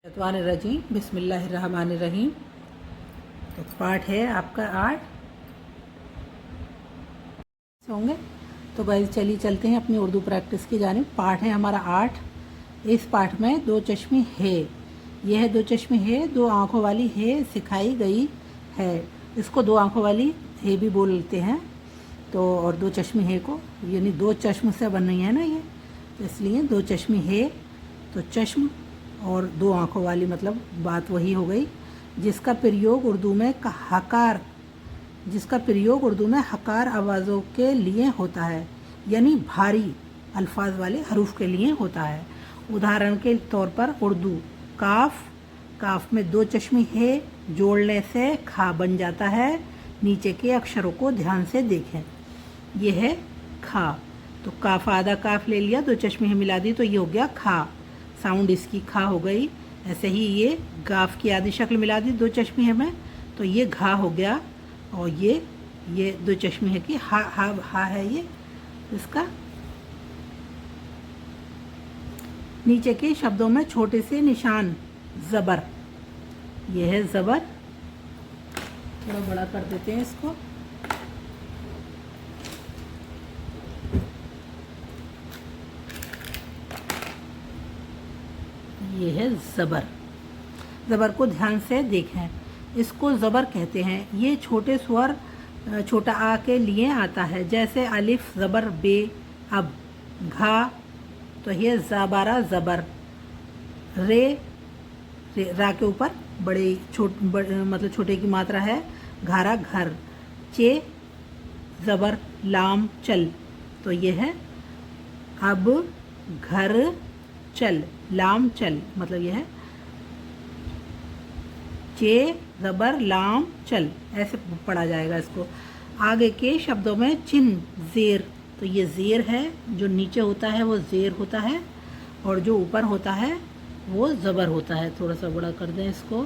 रजीम बिस्मिल्लाहिर्रहमानिर्रहीम। तो पाठ है आपका 8 होंगे। तो गाइस चलिए चलते हैं अपनी उर्दू प्रैक्टिस की जानिब। पाठ है हमारा 8। इस पाठ में दो चश्मे है, यह दो चश्मे है, दो आँखों वाली है सिखाई गई है। इसको दो आँखों वाली है भी बोलते हैं। तो और दो चश्मे है को यानी दो चश्म से बन रही है ना ये, तो इसलिए दो चश्मे है। तो चश्म और दो आँखों वाली मतलब बात वही हो गई। जिसका प्रयोग उर्दू में हकार आवाज़ों के लिए होता है, यानी भारी अल्फाज वाले हरूफ के लिए होता है। उदाहरण के तौर पर उर्दू काफ में दो चश्मे है जोड़ने से खा बन जाता है। नीचे के अक्षरों को ध्यान से देखें, यह है खा। तो काफ आधा काफ ले लिया, दो चश्मे मिला दी तो ये हो गया खा, साउंड इसकी खा हो गई। ऐसे ही ये गाफ की आधी शक्ल मिला दी दो चश्मे है में, तो ये घा हो गया। और ये दो चश्मे है कि हा है ये इसका। नीचे के शब्दों में छोटे से निशान ज़बर, ये है ज़बर। थोड़ा बड़ा कर देते हैं इसको। ये है ज़बर। ज़बर को ध्यान से देखें, इसको ज़बर कहते हैं। ये छोटे स्वर छोटा आ के लिए आता है, जैसे अलिफ ज़बर बे, अब घा तो ये ज़ाबारा ज़बर। रे रा के ऊपर मतलब छोटे की मात्रा है, घारा घर। चे ज़बर लाम चल, तो ये है अब घर चल, लाम चल मतलब यह है चे ज़बर लाम चल, ऐसे पढ़ा जाएगा इसको। आगे के शब्दों में चिन्ह ज़ेर, तो ये ज़ेर है, जो नीचे होता है वो ज़ेर होता है और जो ऊपर होता है वो ज़बर होता है। थोड़ा सा बड़ा कर दें इसको,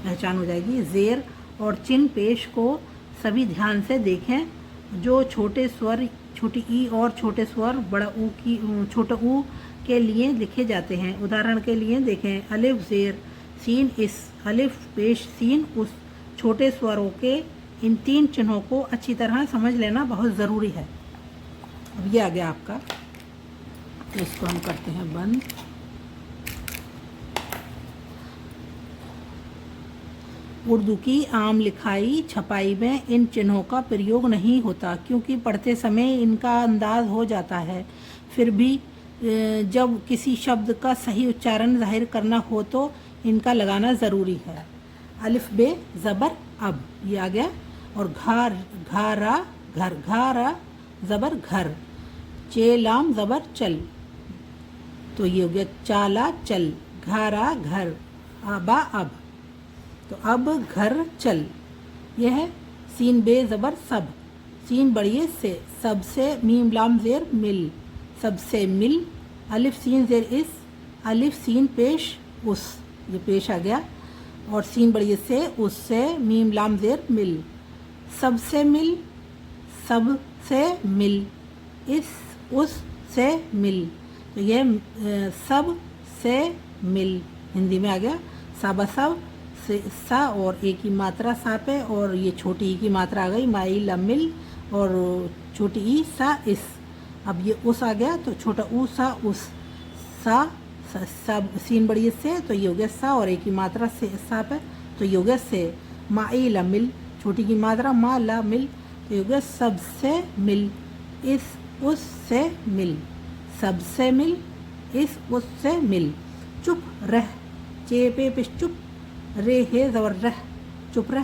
पहचान हो जाएगी। ज़ेर और चिन्ह पेश को सभी ध्यान से देखें। जो छोटे स्वर छोटी ई और छोटे स्वर बड़ा ऊ की छोटा ऊ के लिए लिखे जाते हैं। उदाहरण के लिए देखें, अलिफ ज़ेर सीन इस, अलिफ पेश सीन उस। छोटे स्वरों के इन तीन चिन्हों को अच्छी तरह समझ लेना बहुत ज़रूरी है। अब ये आ गया आपका, तो इसको हम करते हैं बंद। उर्दू की आम लिखाई छपाई में इन चिन्हों का प्रयोग नहीं होता, क्योंकि पढ़ते समय इनका अंदाज हो जाता है। फिर भी जब किसी शब्द का सही उच्चारण जाहिर करना हो तो इनका लगाना ज़रूरी है। अलिफ बे ज़बर अब, ये आ गया। और घारा घर, घारा ज़बर घर। चे लाम ज़बर चल, तो ये हो गया चाला चल, घारा घर। आबा अब, तो अब घर चल। यह है सीन बे ज़बर सब, सीन बड़िए से, सबसे मीम लाम ज़ेर मिल, सबसे मिल। अलिफ सीन ज़ेर इस, अलिफ सीन पेश उस, ये पेश आ गया। और सीन बड़िए से, उससे, मीम लाम ज़ेर मिल, सबसे मिल, सब से मिल, इस उस से मिल। तो ये सब से मिल हिंदी में आ गया। साबा सब से सा और एक ही मात्रा सा पे, और ये छोटी ई की मात्रा आ गई माई ला मिल, और छोटी ई सा इस। अब ये उस आ गया, तो छोटा ऊ सा उस, सा सब सीन बड़ी से, तो ये हो गया सा और एक ही मात्रा से सा पे, तो ये हो गया से। माई ला मिल, छोटी की मात्रा मा ला मिल, तो ये हो गया सबसे मिल, इस उस से मिल, सबसे मिल, इस उस से मिल। चुप रह, चे पे पिश चुप, रे है ज़बर रह, चुप रह।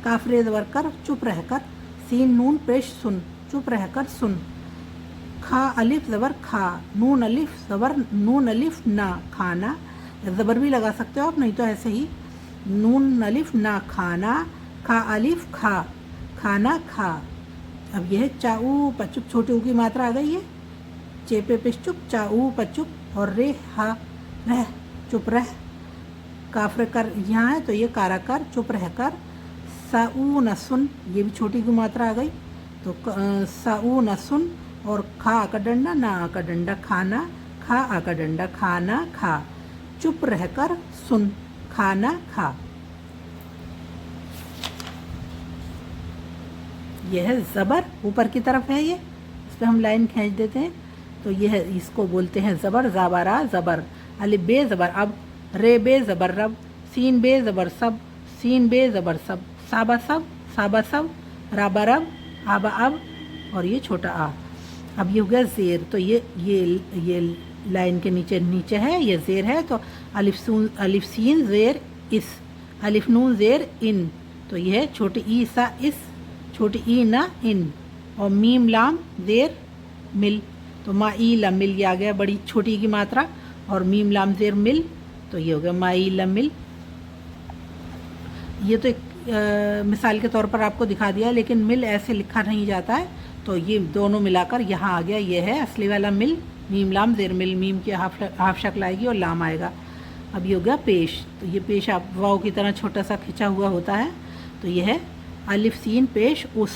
काफ रे ज़बर कर, चुप रह कर। सीन नून पेश सुन, चुप रह कर सुन। खा अलिफ ज़बर खा, नून अलिफ ज़बर नून अलिफ ना, खाना। ज़बर भी लगा सकते हो आप, नहीं तो ऐसे ही नून अलिफ ना खाना, खा अलिफ खा, खाना खा। अब यह है चाऊ पचुप, छोटे ऊ की मात्रा आ गई है। चेपे पे चुप, चाऊ पचुप, और रे हा रह, चुप रह। काफरे कर यहाँ है, तो ये कारा कर, चुप रह कर। साऊ न सुन, ये भी छोटी की मात्रा आ गई, तो साऊ न सुन। और खा आका डंडा, ना आका डंडा खाना, खा आका डंडा खाना खा। चुप रहकर सुन, खाना खा। यह है ज़बर, ऊपर की तरफ है ये, इस पर हम लाइन खींच देते हैं तो यह है, इसको बोलते हैं ज़बर। ज़ाबरा ज़बर, अलिफ बे ज़बर अब, रे बे ज़बर रब, सीन बे ज़बर सब, सीन बे ज़बर सब, साबा सब, राबा रब, आबा अब, और ये छोटा आ। अब ये हो गया ज़ेर, तो ये लाइन के नीचे है, ये ज़ेर है, तो अलिफ सीन ज़ेर इस, अलिफ नून ज़ेर इन, तो ये है छोटी ई सा इस, छोटी ई ना इन, और मीम लाम ज़ेर मिल, तो मा ई लम मिल, ये आ गया बड़ी छोटी की मात्रा, और मीम लाम ज़ेर मिल, तो ये हो गया मा ई लम मिल। ये तो एक मिसाल के तौर पर आपको दिखा दिया, लेकिन मिल ऐसे लिखा नहीं जाता है, तो ये दोनों मिलाकर यहाँ आ गया, ये है असली वाला मिल, मीम लाम ज़ेर मिल, मीम की हाफ शक्ल आएगी और लाम आएगा। अब ये हो गया पेश, तो ये पेश आप वाव की तरह छोटा सा खिंचा हुआ होता है, तो ये है अलिफ सीन पेश उस,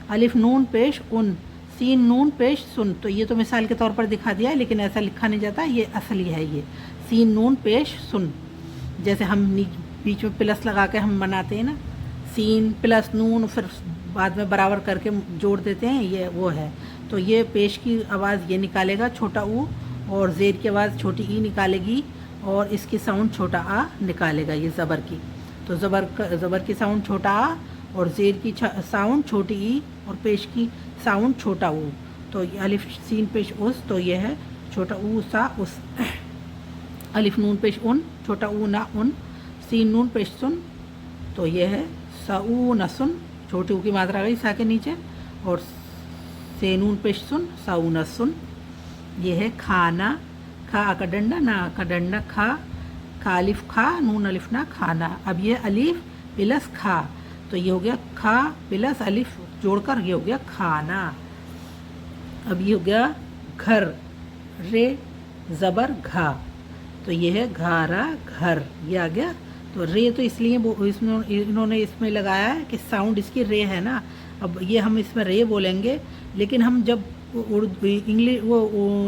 अलिफ नून पेश उन, सीन नून पेश सुन, तो ये तो मिसाल के तौर पर दिखा दिया है, लेकिन ऐसा लिखा नहीं जाता, ये असली है, ये सीन नून पेश सुन, जैसे हम बीच में प्लस लगा के हम बनाते हैं ना, सीन प्लस नून, फिर बाद में बराबर करके जोड़ देते हैं, ये वो है। तो ये पेश की आवाज़ ये निकालेगा छोटा ऊ, और ज़ेर की आवाज़ छोटी ई निकालेगी, और इसकी साउंड छोटा आ निकालेगा, ये ज़बर की। तो ज़बर की साउंड छोटा आ, और ज़ेर की साउंड छोटी ई, और पेश की साउंड छोटा ऊ। तो ये अलिफ सीन पेश उस, तो ये है छोटा ऊ सा उस, अलिफ नून पेश उन, छोटा ऊ ना उन, सीन नून पेश सुन, तो ये है सऊ न सुन, छोटी ऊ की मात्रा गई सा के नीचे, और से नून पेश सुन, सऊ न सुन। ये है खाना, खा का डंडा, ना का डंडा, खा अलिफ खा, नून अलिफ ना, खाना। अब ये अलिफ प्लस खा, तो ये हो गया खा प्लस अलिफ जोड़कर ये हो गया खाना। अब ये हो गया घर, रे ज़बर घा, तो ये है घारा घर, ये आ गया। तो रे तो इसलिए इन्होंने इसमें लगाया है कि साउंड इसकी रे है ना, अब ये हम इसमें रे बोलेंगे, लेकिन हम जब इंग्लिश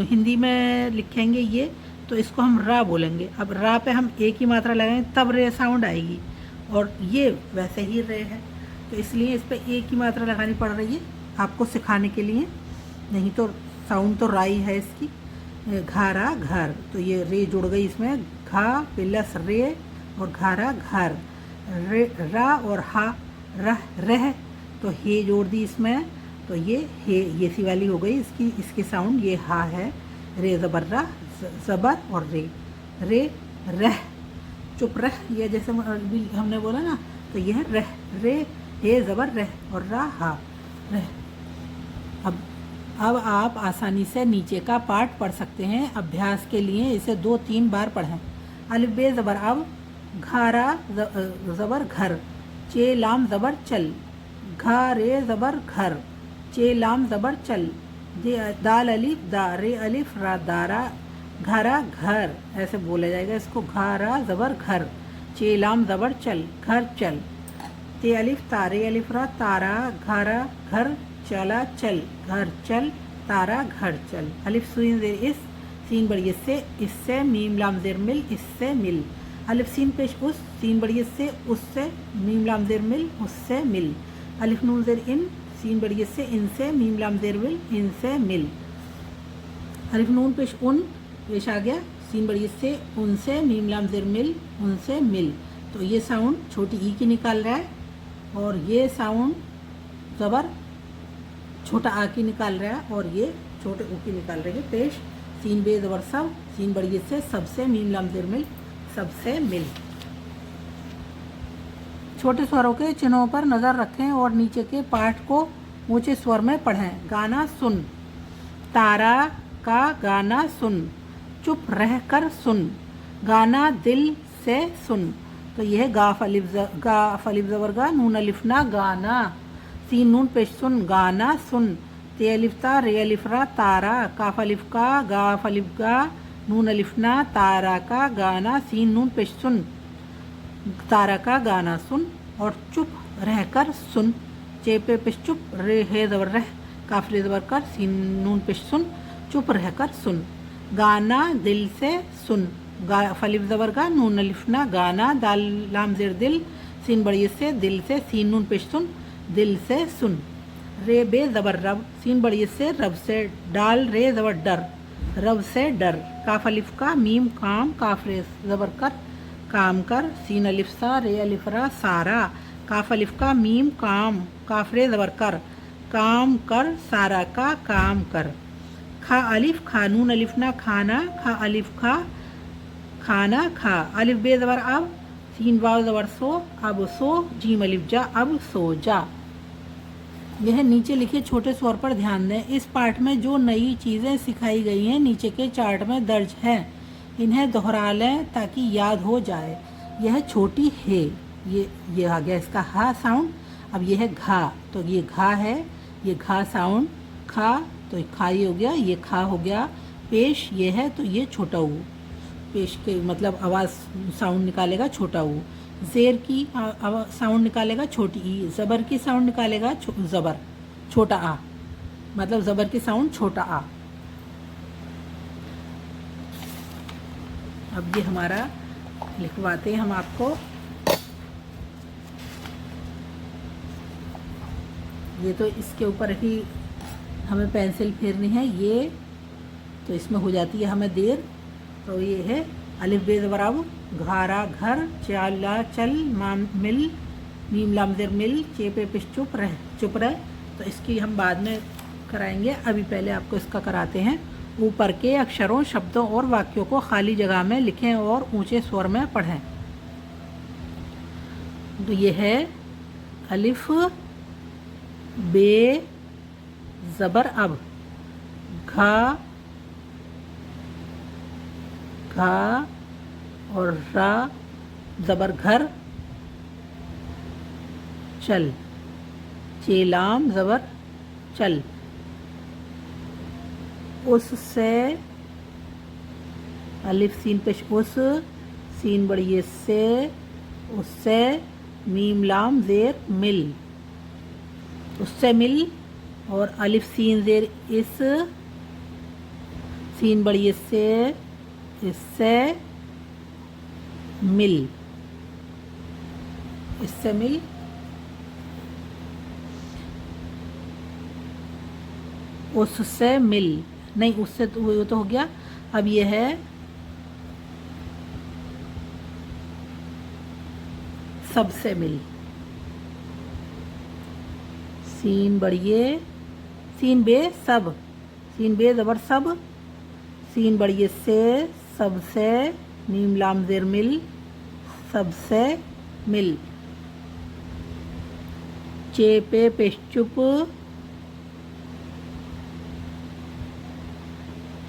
हिंदी में लिखेंगे ये, तो इसको हम रा बोलेंगे। अब रा पे हम एक ही मात्रा लगाएंगे तब रे साउंड आएगी, और ये वैसे ही रे है, तो इसलिए इस पर एक ही मात्रा लगानी पड़ रही है आपको सिखाने के लिए, नहीं तो साउंड तो राई है इसकी। घारा घर, तो ये रे जुड़ गई इसमें, घा प्लस रे और घारा घर, रे रा और हा रह रह, तो हे जोड़ दी इसमें, तो ये हे ये सी वाली हो गई इसकी साउंड, ये हा है, रे ज़बर रा, ज़बर और रे रह, चुप रह, ये जैसे अभी हमने बोला ना, तो ये है रह, रे हे ज़बर रह, और रा हा रह। अब आप आसानी से नीचे का पार्ट पढ़ सकते हैं। अभ्यास के लिए इसे 2-3 बार पढ़ें। अलिफ बे ज़बर अब, घारा ज़बर घर, चे लाम ज़बर चल, घा रे ज़बर घर, चे लाम ज़बर चल, दाल अलिफ दा, रे अलिफ रा, दारा घारा घर, ऐसे बोला जाएगा इसको, घारा ज़बर घर, चे लाम ज़बर चल, घर चल, ते अलिफ तारे अलिफ रा, तारा घारा घर, चला चल, घर चल, तारा घर चल। अलिफ सीन ज़ेर इस, सीन बड़ी इससे, मीम लाम ज़ेर मिल, इससे मिल। अलिफ सीन पेश उस, सीन बड़ी उससे, मीम लाम ज़ेर मिल, उससे मिल। अलिफ नून ज़ेर इन, सीन बड़ी इनसे, मीम लाम ज़ेर मिल, इनसे मिल। अलिफ नून पेश उन, पेश आ गया, सीन बड़ी उनसे, मीम लाम ज़ेर मिल, उनसे मिल। तो ये साउंड छोटी ई की निकाल रहा है, और ये साउंड ज़बर छोटा आ की निकाल रहा है, और ये छोटे ऊ की निकाल रही है। पेश सीन बे ज़बर सब, सीन बड़ी से, सबसे, मीम लाम ज़ेर मिल, सबसे मिल। छोटे स्वरों के चिन्हों पर नज़र रखें और नीचे के पाठ को ऊंचे स्वर में पढ़ें। गाना सुन, तारा का गाना सुन, चुप रह कर सुन, गाना दिल से सुन। तो यह है गाफ अलिफ ज़बर गा, नून अलिफ ना, गाना, सीन नून पेश सुन, गाना सुन, ते अलिफ ता, रे अलिफ रा, तारा, काफ अलिफ का, गाफ अलिफ गा, नून अलिफ ना, तारा का गाना, सीन नून पेश सुन, तारा का गाना सुन, और चुप रह कर सुन, चे पे पेश चुप, रे हे ज़बर रह, काफ रे ज़बर कर, सीन नून पेश सुन, चुप रह कर सुन। गाना दिल से सुन, गा फलिफ ज़बर गा, नून अलिफ ना, गाना, दाल लाम ज़ेर दिल, सीन बड़ी से, दिल से, सीन नून पेश सुन, दिल से सुन। रे बे ज़बर रब, सीन बड़ी से, रब से, डाल रे ज़बर डर, रब से डर। काफ अलिफ का, मीम काम, काफ रे ज़बर कर, काम कर, सीन अलिफ सा, रे अलिफ रा, सारा। काफ अलिफ का, मीम काम, काफ रे ज़बर कर, काम कर, सारा का काम कर। खा अलिफ खा, नून अलिफ ना, खाना, खा अलिफ खा, खाना खा। अलिफ बे ज़बर अब, सीन वाव ज़बर सो, अब सो, जीम अलिफ जा, अब सो जा। यह नीचे लिखे छोटे स्वर पर ध्यान दें। इस पाठ में जो नई चीज़ें सिखाई गई हैं नीचे के चार्ट में दर्ज हैं, इन्हें दोहरा लें ताकि याद हो जाए। यह छोटी है, ये आ गया इसका हा साउंड। अब यह है घा, तो ये घा है, ये घा साउंड। खा तो खा ही हो गया, ये खा हो गया। पेश ये है तो ये छोटा ऊ, पेश के मतलब आवाज़ साउंड निकालेगा छोटा ऊ। ज़ेर की साउंड निकालेगा छोटी ई, ज़बर की साउंड निकालेगा ज़बर छोटा आ, मतलब ज़बर की साउंड छोटा आ। अब ये हमारा लिखवाते हैं हम आपको। ये तो इसके ऊपर ही हमें पेंसिल फेरनी है, ये तो इसमें हो जाती है हमें देर। तो ये है अलिफ बे ज़बर अब, घारा घर, चाला चल, माम मिल, मीम लाम ज़ेर मिल, चे पे पिश चुप रह। तो इसकी हम बाद में कराएंगे, अभी पहले आपको इसका कराते हैं। ऊपर के अक्षरों, शब्दों और वाक्यों को खाली जगह में लिखें और ऊंचे स्वर में पढ़ें। तो ये है अलिफ बे ज़बर अब, घा, घा और रा ज़बर घर, चल, चेलाम ज़बर चल। उससे अलिफ सीन पेश उस, सीन बड़ी से, उससे, मीम लाम ज़ेर मिल, उससे मिल। और अलिफ सीन ज़ेर इस, सीन बड़ी से, इससे मिल, इससे मिल। उससे मिल नहीं, उससे तो वो तो हो गया। अब ये है सबसे मिल, सीन बढ़िए, सीन बे सब, सीन बे ज़बर सब, सीन बढ़िए से, सबसे, मीम लाम ज़ेर मिल, सबसे मिल। चे पे पेश चुप,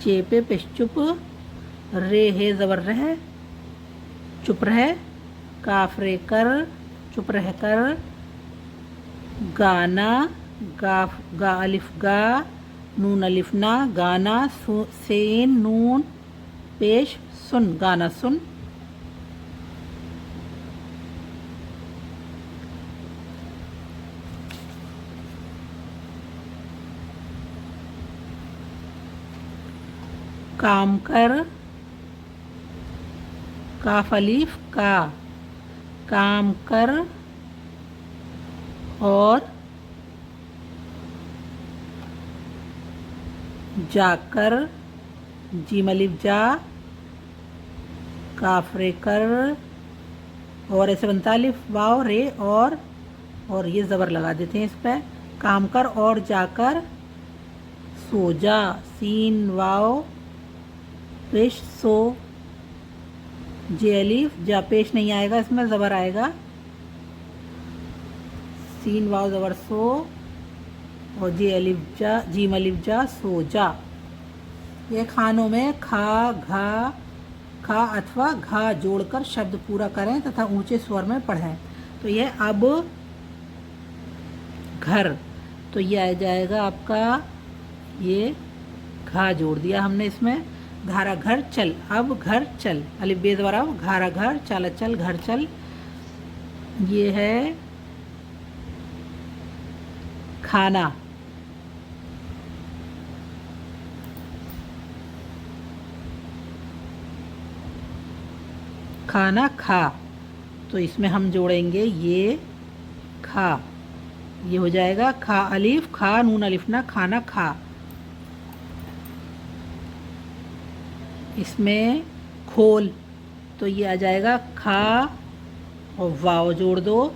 चे पे पेश चुप। रे है ज़बर रह, चुप रह। काफ रे कर, चुप रह कर। गाना, गा अलिफ गा, नून अलिफ ना, गाना, सेन नून पेश सुन, गाना सुन। काम कर, काफ अलिफ का, काम कर। और जाकर, जीम अलिफ जा, काफ रे कर। और ऐसे बनता अलिफ वाव रे और ये ज़बर लगा देते हैं इस पर। काम कर और जाकर सो जा, सीन वाव पेश सो। जे अलिफ जा पेश नहीं आएगा, इसमें ज़बर आएगा। सीन वाव ज़बर सो और जे अलिफ जा, जीम अलिफ जा, सो जा। ये खानों में खा, घा, खा अथवा घा जोड़कर शब्द पूरा करें तथा ऊंचे स्वर में पढ़ें। तो ये अब घर, तो ये आ जाएगा आपका, ये घा जोड़ दिया हमने इसमें। घारा घर चल, अब घर चल, अलिफ बे ज़बर अब, घारा घर, चाला चल, घर चल। ये है खाना, खाना खा, तो इसमें हम जोड़ेंगे ये खा, ये हो जाएगा खा अलिफ खा नून अलिफ ना खाना खा। इसमें खोल, तो ये आ जाएगा खा और वाव जोड़ दो,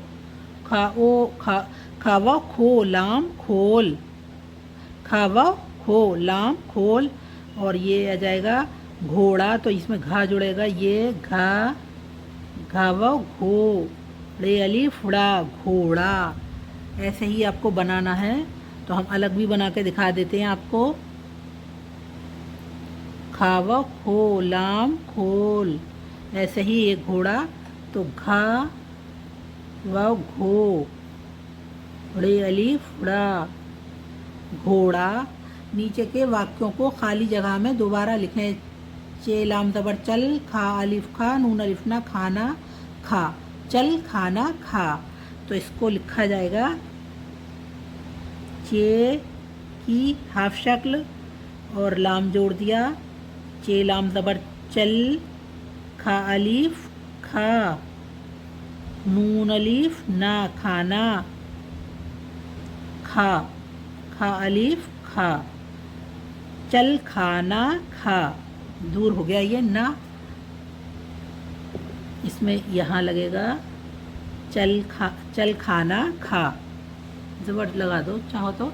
खा ओ खा, खावा खो लाम खोल, खावा खो लाम खोल। और ये आ जाएगा घोड़ा, तो इसमें घा जुड़ेगा, ये घा घावा घो रे अलिफ उड़ा घोड़ा। ऐसे ही आपको बनाना है, तो हम अलग भी बना के दिखा देते हैं आपको। खावा खो लाम खोल, ऐसे ही एक घोड़ा, तो घा व घो रे अलिफ उड़ा घोड़ा। नीचे के वाक्यों को खाली जगह में दोबारा लिखें। चे लाम ज़बर चल, खा अलिफ खा नून अलिफ ना खाना खा, चल खाना खा। तो इसको लिखा जाएगा चे की हाफ शक्ल और लाम जोड़ दिया, चे लाम ज़बर चल, खा अलिफ खा नून अलिफ ना खाना खा, खा अलिफ खा, चल खाना खा, दूर हो गया ये ना, इसमें यहाँ लगेगा चल खाना खा, ज़बर लगा दो चाहो तो,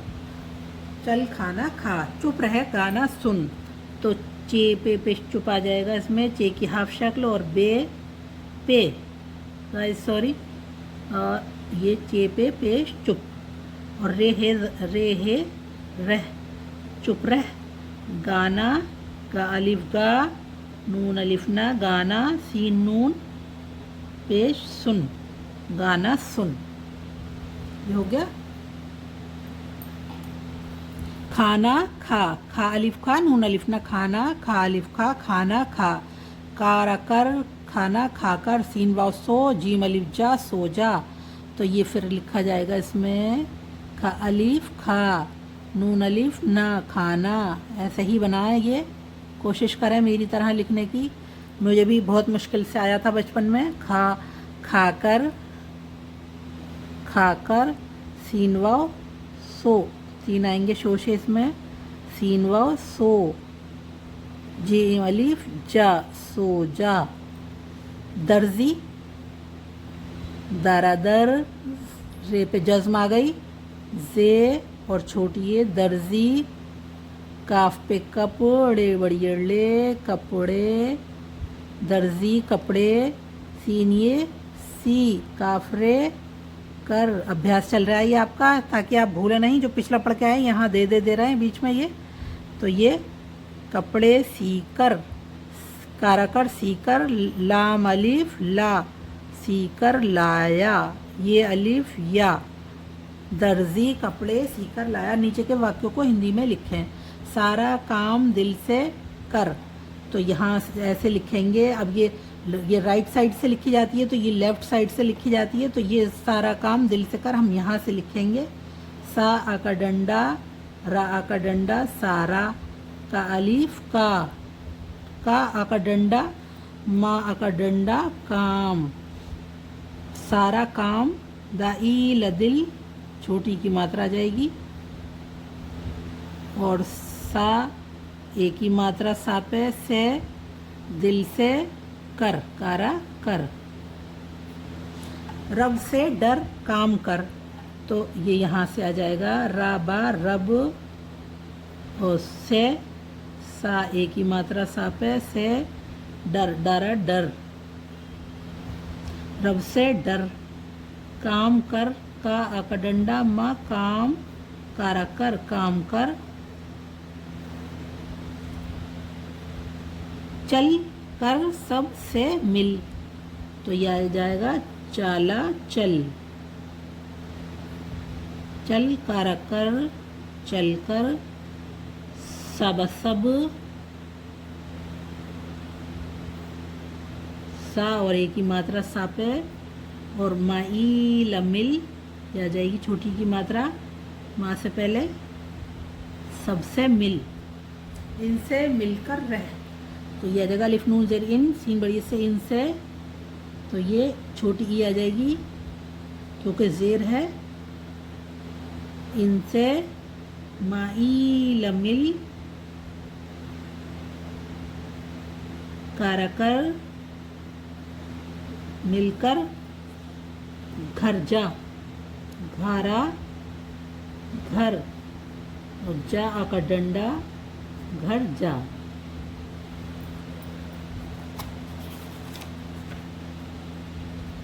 चल खाना खा। चुप रहे गाना सुन, तो चे पे चुप आ जाएगा, इसमें चे की हाफ शक्ल और बे पे सॉरी, ये चे पे पेश चुप, और रे है रह चुप रह, गाना गा अलिफ गा नून अलिफ ना गाना सीन नून पेश सुन, गाना सुन। ये हो गया। खाना खा, खा अलिफ खा नून अलिफ ना खाना, खा अलिफ खा खाना खा, कार कर खाना खाकर, सीन वाव सो, जीम अलिफ जा सो जा। तो ये फिर लिखा जाएगा इसमें खा अलिफ खा नून अलिफ ना खाना। ऐसे ही बनाए, ये कोशिश करें मेरी तरह लिखने की, मुझे भी बहुत मुश्किल से आया था बचपन में। खाकर सीन वाव सो, तीन आएंगे शोशे इसमें, सीन वाव सो, जे अलिफ जा सो जा। दर्जी दरादर, रे पे जज्म आ गई, जे और छोटी ये दर्जी, काफ पे कपड़े बड़ी ले कपड़े, दर्जी कपड़े, सीन ये सी, काफरे कर। अभ्यास चल रहा है ये आपका, ताकि आप भूले नहीं, जो पिछला पढ़ के आए यहाँ दे रहे हैं बीच में ये। तो ये कपड़े सीकर, काराकर सीकर, लाम अलिफ ला सीकर लाया, ये अलिफ या, दर्जी कपड़े सीकर लाया। नीचे के वाक्यों को हिंदी में लिखें। सारा काम दिल से कर, तो यहाँ ऐसे लिखेंगे। अब ये राइट साइड से लिखी जाती है, तो ये लेफ्ट साइड से लिखी जाती है, तो ये सारा काम दिल से कर हम यहाँ से लिखेंगे। सा आ का डंडा, रा आ का डंडा सारा, का अलीफ का आ का डंडा, मा आ का डंडा काम, सारा काम। दाई लदिल छोटी की मात्रा आ जाएगी, और सा एक ही मात्रा सा पे, से दिल से कर, कारा कर। रब से डर काम कर, तो ये यहाँ से आ जाएगा रा बा रब, और से सा एक ही मात्रा सा पे, से डर डरा डर। रब से डर काम कर, का आका डंडा मा काम, कारा कर काम कर। चल कर सब से मिल, तो यह आ जाएगा चाला चल। चल कारा कर चल कर, सब सब, सा और एक ही मात्रा सा पे, और माई लमिल आ जाएगी छोटी की मात्रा माँ से पहले, सबसे मिल, इनसे मिलकर रह, तो यह आ जाएगा अलिफ नून जेर इन, सीन बड़ी से इनसे तो ये छोटी ई आ जाएगी क्योंकि ज़ेर है। इनसे माइलमिल कारकर मिलकर घर जा, घारा घर, और जा का डंडा, घर जा।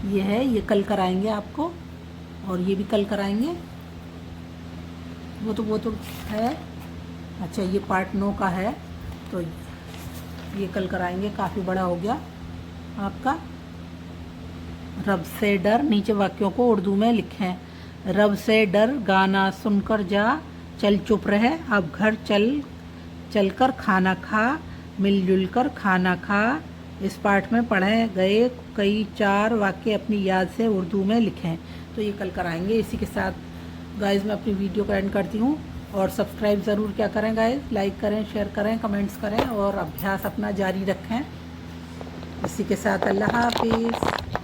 ये है, ये कल कराएंगे आपको, और ये भी कल कराएंगे। वो तो है। अच्छा, ये पार्ट 9 का है, तो ये कल कराएंगे। काफ़ी बड़ा हो गया आपका। रब से डर, नीचे वाक्यों को उर्दू में लिखें। रब से डर, गाना सुनकर जा, चल चुप रहे, अब घर चल कर खाना खा, मिलजुल कर खाना खा। इस पाठ में पढ़े गए कई 4 वाक्य अपनी याद से उर्दू में लिखें। तो ये कल कराएंगे। इसी के साथ गाइस मैं अपनी वीडियो को एंड करती हूँ। और सब्सक्राइब ज़रूर क्या करें गाइस, लाइक करें, शेयर करें, कमेंट्स करें और अभ्यास अपना जारी रखें। इसी के साथ अल्लाह हाफिज़।